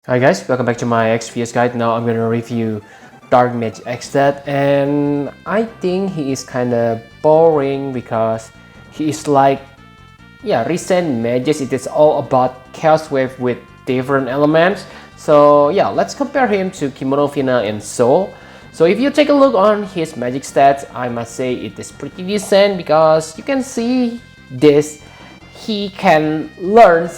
Hi guys, welcome back to my XPS guide. Now I'm gonna review Dark Mage Exdeath, and I think he is kinda boring because he is like, recent mages. It is all about Chaos Wave with different elements. So yeah, let's compare him to Kimono Fina and Soul. So if you take a look on his magic stats, I must say it is pretty decent because you can see this. He can learn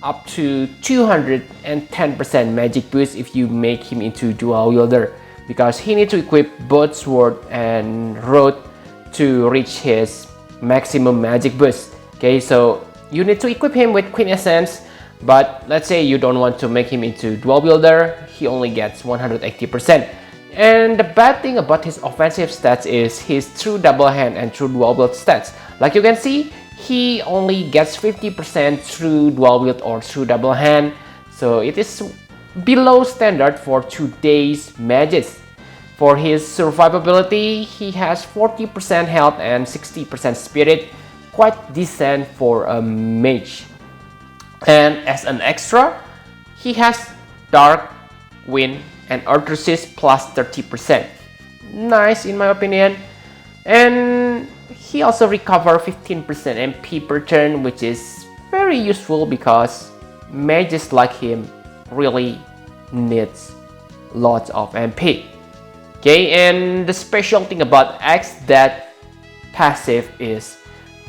up to 210% magic boost if you make him into dual wielder, because he needs to equip both sword and rod to reach his maximum magic boost. Okay, so you need to equip him with quintessence, but let's say you don't want to make him into dual wielder, he only gets 180%. And the bad thing about his offensive stats is his true double hand and true dual wield stats. Like you can see, he only gets 50% through dual wield or through double hand, so it is below standard for today's mages. For his survivability, he has 40% health and 60% spirit, quite decent for a mage. And as an extra, he has dark, wind, and earth resist plus 30%. Nice in my opinion. And he also recovers 15% MP per turn, which is very useful because mages like him really needs lots of MP. Okay, and the special thing about Exdeath passive is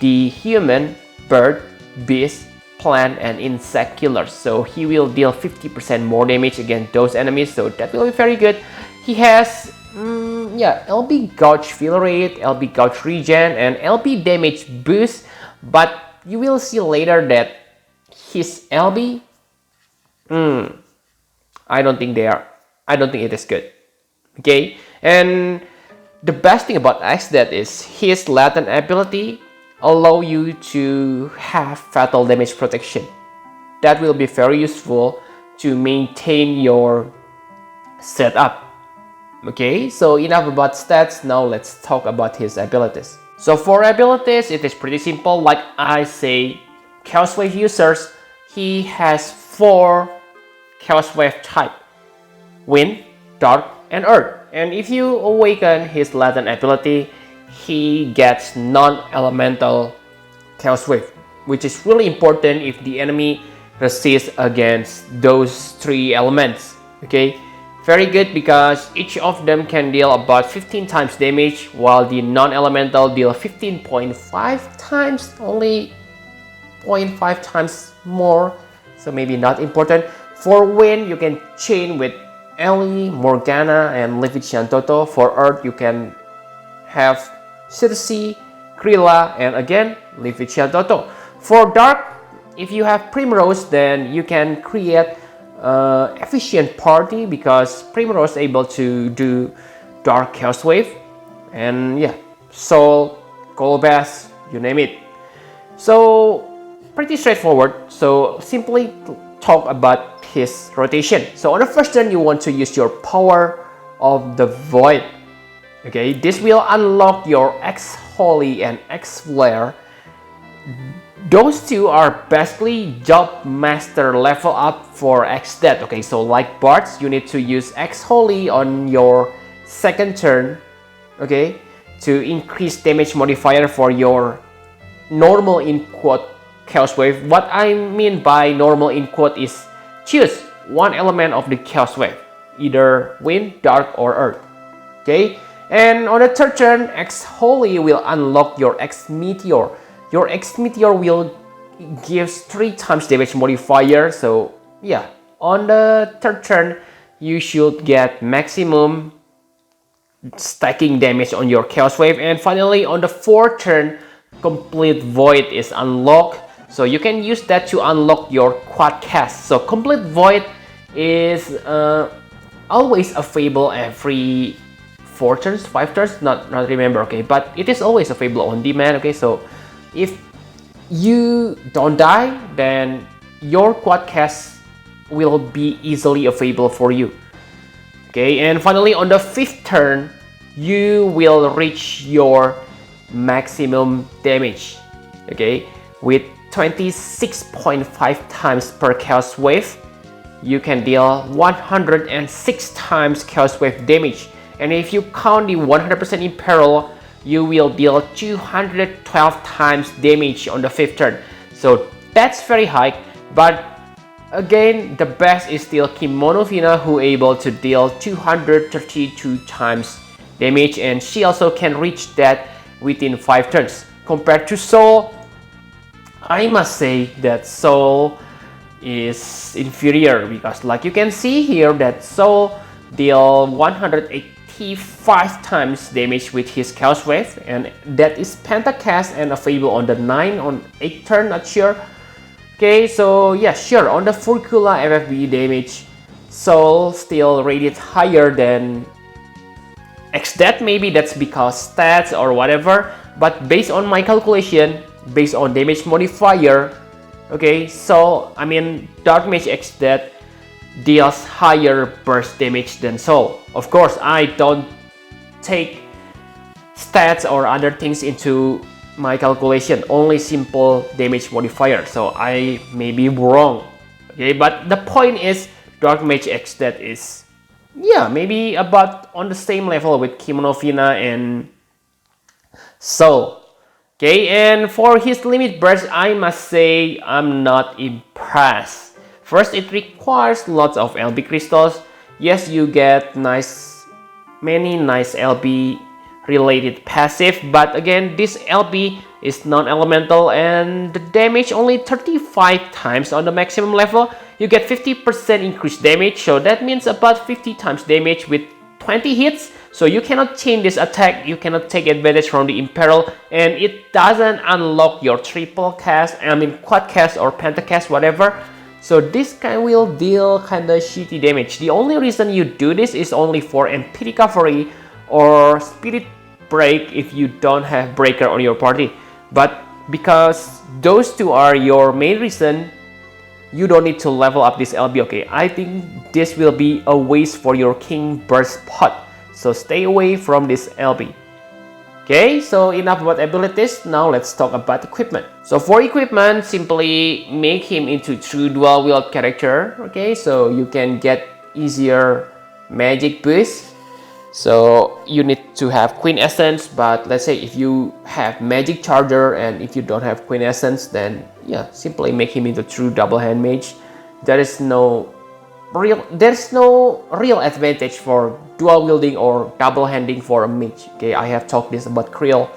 the human, bird, beast, plant, and insect killers. So he will deal 50% more damage against those enemies, so that will be very good. He has LB gauge fill rate, LB gauge regen, and LB damage boost, but you will see later that his LB, I don't think it is good. Okay, and the best thing about Exdeath is his latent ability allow you to have fatal damage protection. That will be very useful to maintain your setup. Okay, so enough about stats, now let's talk about his abilities. So for abilities, it is pretty simple. Like I say, Chaos Wave users, he has 4 Chaos Wave type: Wind, Dark, and Earth. And if you awaken his latent ability, he gets non-elemental Chaos Wave, which is really important if the enemy resists against those 3 elements. Okay, very good because each of them can deal about 15 times damage, while the non-elemental deal 15.5 times, only 0.5 times more, so maybe not important. For Wind, you can chain with Ellie, Morgana, and Leviathan Toto. For Earth, you can have Circe, Krilla, and again Leviathan Toto. For Dark, if you have Primrose, then you can create efficient party because Primrose is able to do Dark Chaos Wave, and Soul, Colbass, you name it. So pretty straightforward. So simply talk about his rotation. So on the first turn, you want to use your Power of the Void. Okay, this will unlock your X Holy and X Flare. Those two are basically job master level up for Exdeath. Okay, so like Bards, you need to use X Holy on your second turn, okay, to increase damage modifier for your normal in quote Chaos Wave. What I mean by normal in quote is choose one element of the Chaos Wave, either Wind, Dark, or Earth. Okay, and on the third turn, X Holy will unlock your X Meteor. Your X Meteor will give 3 times damage modifier. So on the third turn, you should get maximum stacking damage on your Chaos Wave. And finally, on the fourth turn, Complete Void is unlocked. So you can use that to unlock your quad cast. So Complete Void is always available every 4 turns, 5 turns, not remember, okay, but it is always available on demand. Okay, so if you don't die, then your quad cast will be easily available for you. Okay, and finally on the 5th turn, you will reach your maximum damage, okay, with 26.5 times per Chaos Wave. you can deal 106 times Chaos Wave damage. And if you count the 100% Imperil, you will deal 212 times damage on the 5th turn. So that's very high, but again, the best is still Kimono Fina, who able to deal 232 times damage, and she also can reach that within 5 turns. Compared to Soul, I must say that Soul is inferior, because like you can see here that Soul deal 185 times damage with his Chaos Wave, and that is Pentacast and available on the 9 on 8th turn, not sure. Okay, so yeah, sure, on the Furcula FFBE damage, Soul still rated higher than Exdeath. Maybe that's because stats or whatever, but based on my calculation, based on damage modifier, okay, so I mean Dark Mage Exdeath deals higher burst damage than Soul. Of course, I don't take stats or other things into my calculation, only simple damage modifier, so I may be wrong. Okay, but the point is Dark Mage Exdeath is, yeah, maybe about on the same level with Kimono Fina and Soul. Okay, and for his limit burst, I must say I'm not impressed. First, it requires lots of LB crystals. Yes, you get many nice LB related passive, but again, this LB is non-elemental and the damage only 35 times on the maximum level. You get 50% increased damage, so that means about 50 times damage with 20 hits. So you cannot chain this attack, you cannot take advantage from the Imperil, and it doesn't unlock your triple cast, I mean quad cast or pentacast, whatever. So this will deal kinda shitty damage. The only reason you do this is only for MP recovery or Spirit Break if you don't have Breaker on your party. But because those two are your main reason, you don't need to level up this LB. Okay, I think this will be a waste for your King Burst pot. So stay away from this LB. Okay, so enough about abilities. Now let's talk about equipment. So for equipment, simply make him into true dual wield character. Okay, so you can get easier magic boost. So you need to have Queen Essence, but let's say if you have Magic Charger and if you don't have Queen Essence, then yeah, simply make him into true double hand mage. There's no real advantage for dual wielding or double handing for a mage. Okay, I have talked this about Krill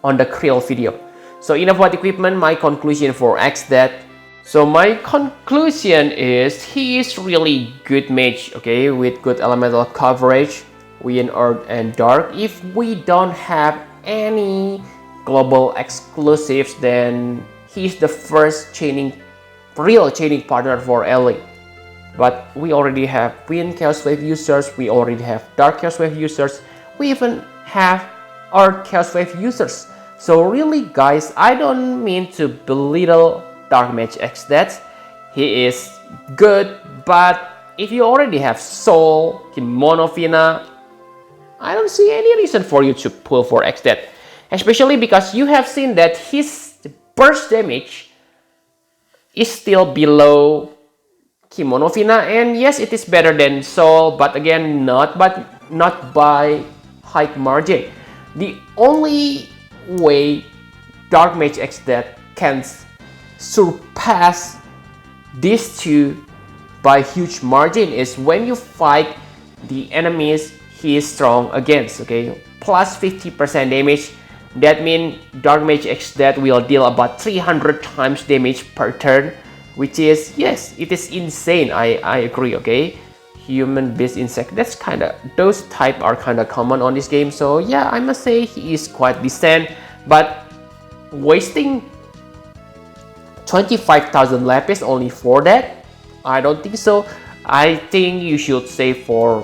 on the Krill video. So enough about equipment. My conclusion for Exdeath. So my conclusion is he is really good mage, okay, with good elemental coverage, wind, earth, and dark. If we don't have any global exclusives, then he's the first real chaining partner for LA. But we already have Wind Chaos Wave users, we already have Dark Chaos Wave users, we even have Earth Chaos Wave users. So really guys, I don't mean to belittle Dark Mage Exdeath. He is good, but if you already have Soul, Kimono Fina, I don't see any reason for you to pull for Exdeath. Especially because you have seen that his burst damage is still below Kimono Fina, and yes, it is better than Soul, but again, not by high margin. The only way Dark Mage Exdeath can surpass these two by huge margin is when you fight the enemies he is strong against. Okay, plus 50% damage. That means Dark Mage Exdeath will deal about 300 times damage per turn, which is, yes, it is insane. I agree. Okay, human, beast, insect, that's those type are common on this game. So yeah, I must say he is quite decent, but wasting 25,000 lapis only for that, I don't think so. I think you should save for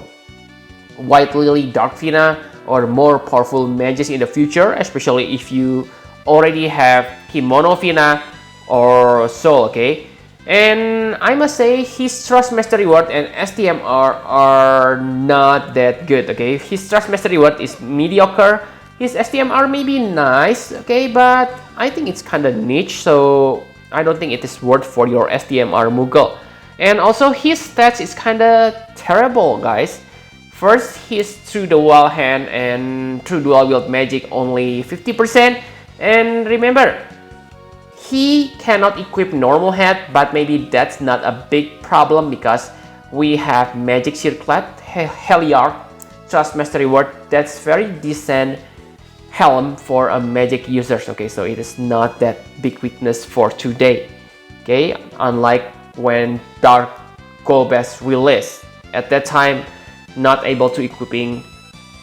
White Lily, Dark Fina, or more powerful mages in the future, especially if you already have Kimono Fina or Soul. Okay, and I must say his Trust Master Reward and STMR are not that good. Okay, his Trust Master Reward is mediocre. His STMR may be nice, okay, but I think it's niche, so I don't think it is worth for your STMR Moogle. And also his stats is kinda terrible, guys. First, his true dual hand and true dual wield magic only 50%. And remember, he cannot equip normal head, but maybe that's not a big problem because we have Magic Circlet, Heliarch, Trust Mastery Word. That's very decent helm for a magic users. Okay, so it is not that big weakness for today. Okay, unlike when Dark Golbez released, at that time, not able to equipping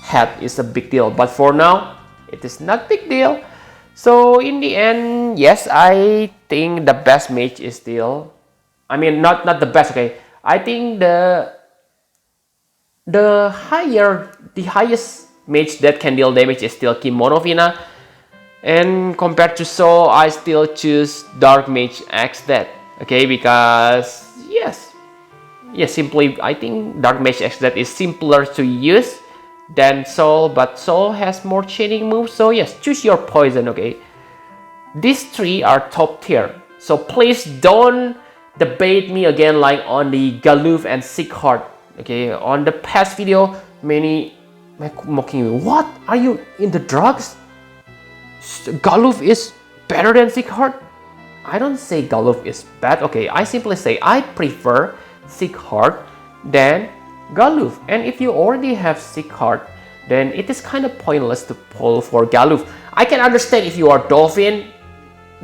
head is a big deal. But for now, it is not big deal. So in the end, yes, I think the best mage is still, I mean, not the best. Okay, I think the highest mage that can deal damage is still Kimonovina. And compared to Soul, I still choose Dark Mage Exdeath. Okay, because yes, simply I think Dark Mage Exdeath is simpler to use than Soul, but Soul has more chaining moves. So yes, choose your poison. Okay, these three are top tier. So please don't debate me again like on the Galuf and Sickheart. Okay, on the past video, many mocking me. What? Are you in the drugs? Galuf is better than Sickheart? I don't say Galuf is bad. Okay, I simply say I prefer Sickheart than Galuf. And if you already have Sickheart, then it is kind of pointless to pull for Galuf. I can understand if you are Dolphin,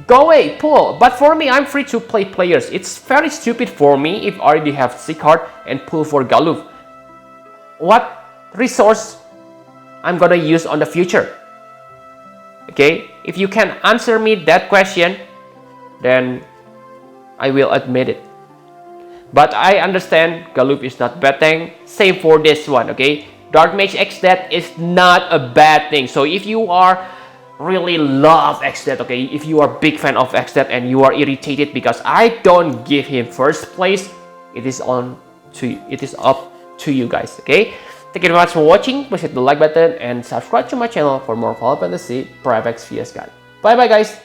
go away, pull. But for me, I'm free to play players. It's very stupid for me if I already have Sickheart and pull for Galuf. What resource I'm gonna use on the future? Okay, if you can answer me that question, then I will admit it. But I understand Galuf is not bad thing. Same for this one, okay? Dark Mage Exdeath is not a bad thing. So if you are really love Exdeath, okay? If you are big fan of Exdeath and you are irritated because I don't give him first place, it is up to you guys, okay? Thank you very much for watching. Please hit the like button and subscribe to my channel for more Final Fantasy Private vs Guide. Bye bye guys.